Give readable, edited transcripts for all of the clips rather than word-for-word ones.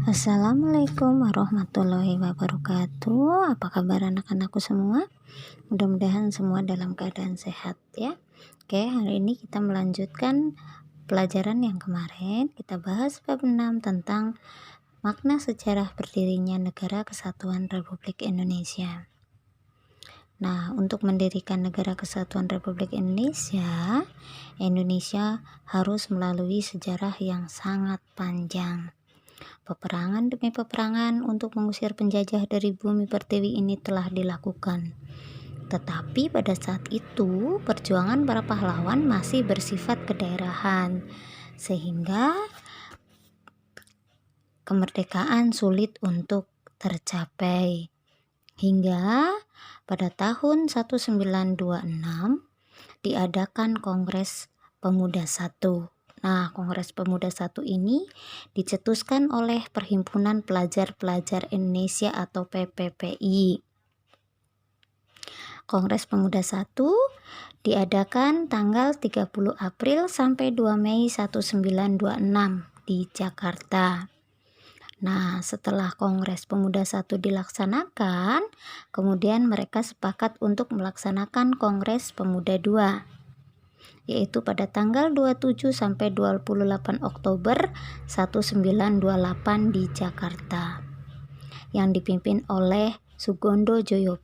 Assalamualaikum warahmatullahi wabarakatuh. Apa kabar anak-anakku semua? Mudah-mudahan semua dalam keadaan sehat ya. Oke, hari ini kita melanjutkan pelajaran yang kemarin. Kita bahas bab 6 tentang makna sejarah berdirinya Negara Kesatuan Republik Indonesia. Nah, untuk mendirikan Negara Kesatuan Republik Indonesia, Indonesia harus melalui sejarah yang sangat panjang. Peperangan demi peperangan untuk mengusir penjajah dari bumi pertiwi ini telah dilakukan. Tetapi pada saat itu, perjuangan para pahlawan masih bersifat kedaerahan, sehingga kemerdekaan sulit untuk tercapai. Hingga pada tahun 1926 diadakan Kongres Pemuda I. Nah, Kongres Pemuda I ini dicetuskan oleh Perhimpunan Pelajar-Pelajar Indonesia atau PPPI. Kongres Pemuda I diadakan tanggal 30 April sampai 2 Mei 1926 di Jakarta. Nah, setelah Kongres Pemuda I dilaksanakan, kemudian mereka sepakat untuk melaksanakan Kongres Pemuda II, yaitu pada tanggal 27 sampai 28 Oktober 1928 di Jakarta, yang dipimpin oleh Sugondo Joyo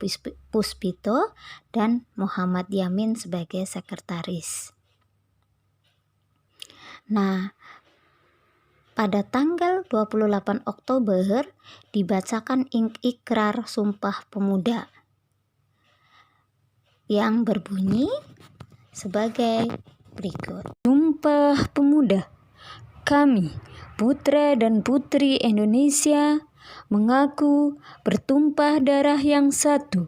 Puspito dan Muhammad Yamin sebagai sekretaris. Nah, pada tanggal 28 Oktober dibacakan Ikrar Sumpah Pemuda yang berbunyi sebagai berikut. Sumpah Pemuda. Kami, putra dan putri Indonesia, mengaku bertumpah darah yang satu,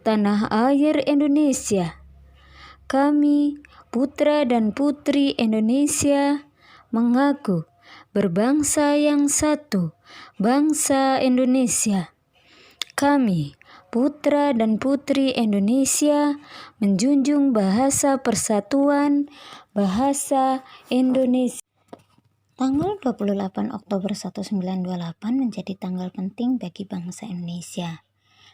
tanah air Indonesia. Kami, putra dan putri Indonesia, mengaku berbangsa yang satu, bangsa Indonesia. Kami, putra dan putri Indonesia, menjunjung bahasa persatuan, bahasa Indonesia. Tanggal 28 Oktober 1928 menjadi tanggal penting bagi bangsa Indonesia.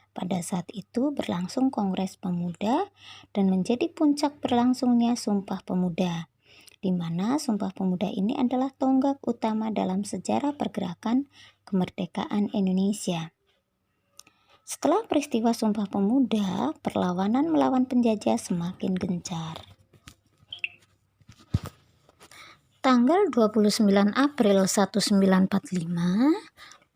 Pada saat itu berlangsung Kongres Pemuda dan menjadi puncak berlangsungnya Sumpah Pemuda, di mana Sumpah Pemuda ini adalah tonggak utama dalam sejarah pergerakan kemerdekaan Indonesia. Setelah peristiwa Sumpah Pemuda, perlawanan melawan penjajah semakin gencar. Tanggal 29 April 1945,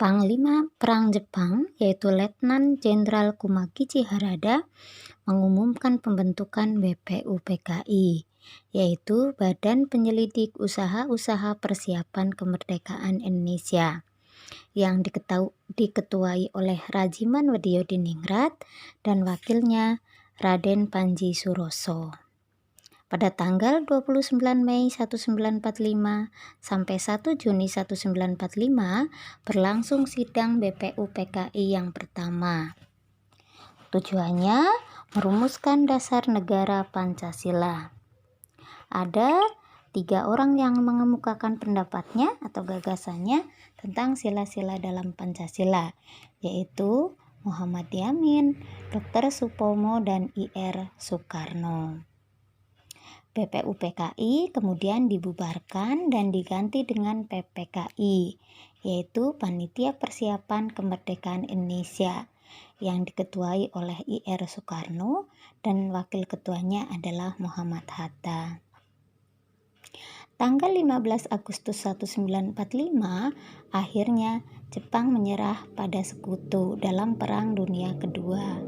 Panglima Perang Jepang, yaitu Letnan Jenderal Kumagichi Harada, mengumumkan pembentukan BPUPKI, yaitu Badan Penyelidik Usaha-Usaha Persiapan Kemerdekaan Indonesia, yang diketuai oleh Rajiman Weddiodiningrat dan wakilnya Raden Panji Suroso. Pada tanggal 29 Mei 1945 sampai 1 Juni 1945 berlangsung sidang BPUPKI yang pertama. Tujuannya merumuskan dasar negara Pancasila. Ada 3 orang yang mengemukakan pendapatnya atau gagasannya tentang sila-sila dalam Pancasila, yaitu Muhammad Yamin, Dr. Supomo, dan Ir. Soekarno. BPUPKI kemudian dibubarkan dan diganti dengan PPKI, yaitu Panitia Persiapan Kemerdekaan Indonesia, yang diketuai oleh Ir. Soekarno dan wakil ketuanya adalah Muhammad Hatta. Tanggal 15 Agustus 1945, akhirnya Jepang menyerah pada Sekutu dalam Perang Dunia Kedua.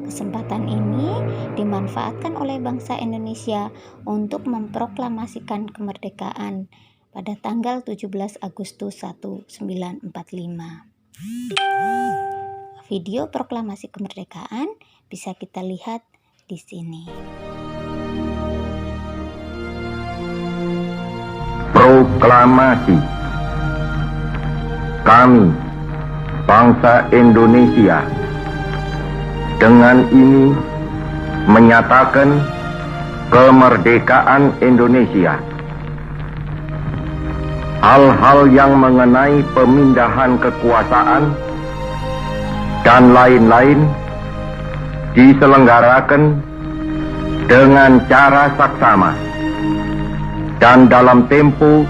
Kesempatan ini dimanfaatkan oleh bangsa Indonesia untuk memproklamasikan kemerdekaan pada tanggal 17 Agustus 1945. Video proklamasi kemerdekaan bisa kita lihat di sini. Proklamasi. Kami, bangsa Indonesia, dengan ini menyatakan kemerdekaan Indonesia. hal-hal yang mengenai pemindahan kekuasaan dan lain-lain diselenggarakan dengan cara saksama dan dalam tempo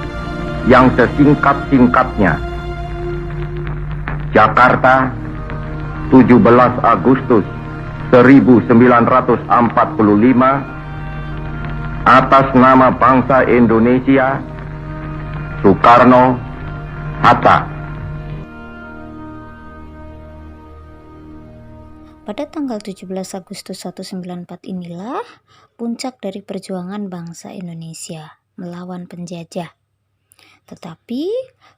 yang sesingkat-singkatnya. Jakarta, 17 Agustus 1945, atas nama bangsa Indonesia, Soekarno Hatta. Pada tanggal 17 Agustus 1944 inilah puncak dari perjuangan bangsa Indonesia melawan penjajah. Tetapi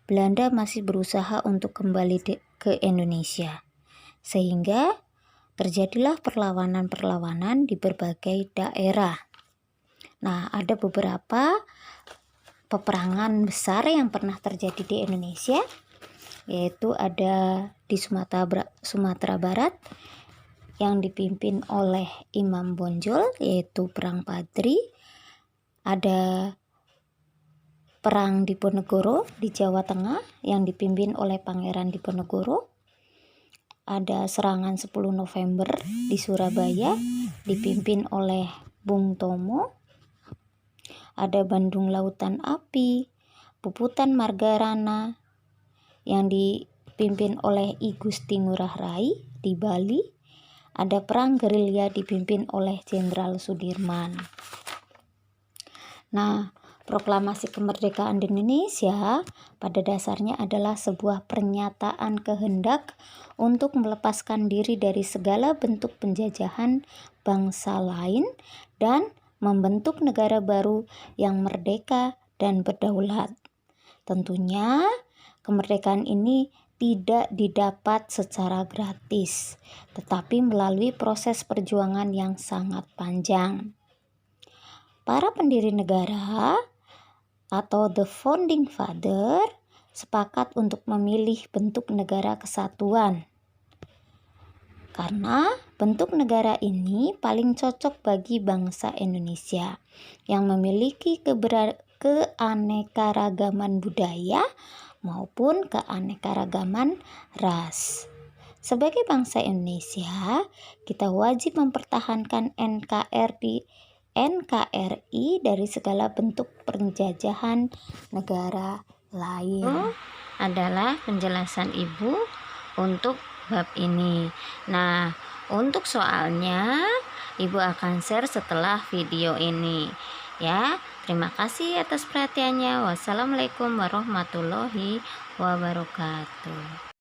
Belanda masih berusaha untuk kembali ke Indonesia, sehingga terjadilah perlawanan-perlawanan di berbagai daerah. Nah, ada beberapa peperangan besar yang pernah terjadi di Indonesia, yaitu ada di Sumatera Barat yang dipimpin oleh Imam Bonjol, yaitu Perang Padri. Ada Perang Diponegoro di Jawa Tengah yang dipimpin oleh Pangeran Diponegoro. Ada serangan 10 November di Surabaya dipimpin oleh Bung Tomo. Ada Bandung Lautan Api, Puputan Margarana yang dipimpin oleh I Gusti Ngurah Rai di Bali. Ada perang gerilya dipimpin oleh Jenderal Sudirman. Nah, proklamasi kemerdekaan di Indonesia pada dasarnya adalah sebuah pernyataan kehendak untuk melepaskan diri dari segala bentuk penjajahan bangsa lain dan membentuk negara baru yang merdeka dan berdaulat. Tentunya kemerdekaan ini tidak didapat secara gratis, tetapi melalui proses perjuangan yang sangat panjang. Para pendiri negara atau the founding father sepakat untuk memilih bentuk negara kesatuan, karena bentuk negara ini paling cocok bagi bangsa Indonesia yang memiliki keanekaragaman budaya maupun keanekaragaman ras. Sebagai bangsa Indonesia, kita wajib mempertahankan NKRI dari segala bentuk penjajahan negara lain. Adalah penjelasan Ibu untuk bab ini. Nah, untuk soalnya Ibu akan share setelah video ini ya. Terima kasih atas perhatiannya. Wassalamualaikum warahmatullahi wabarakatuh.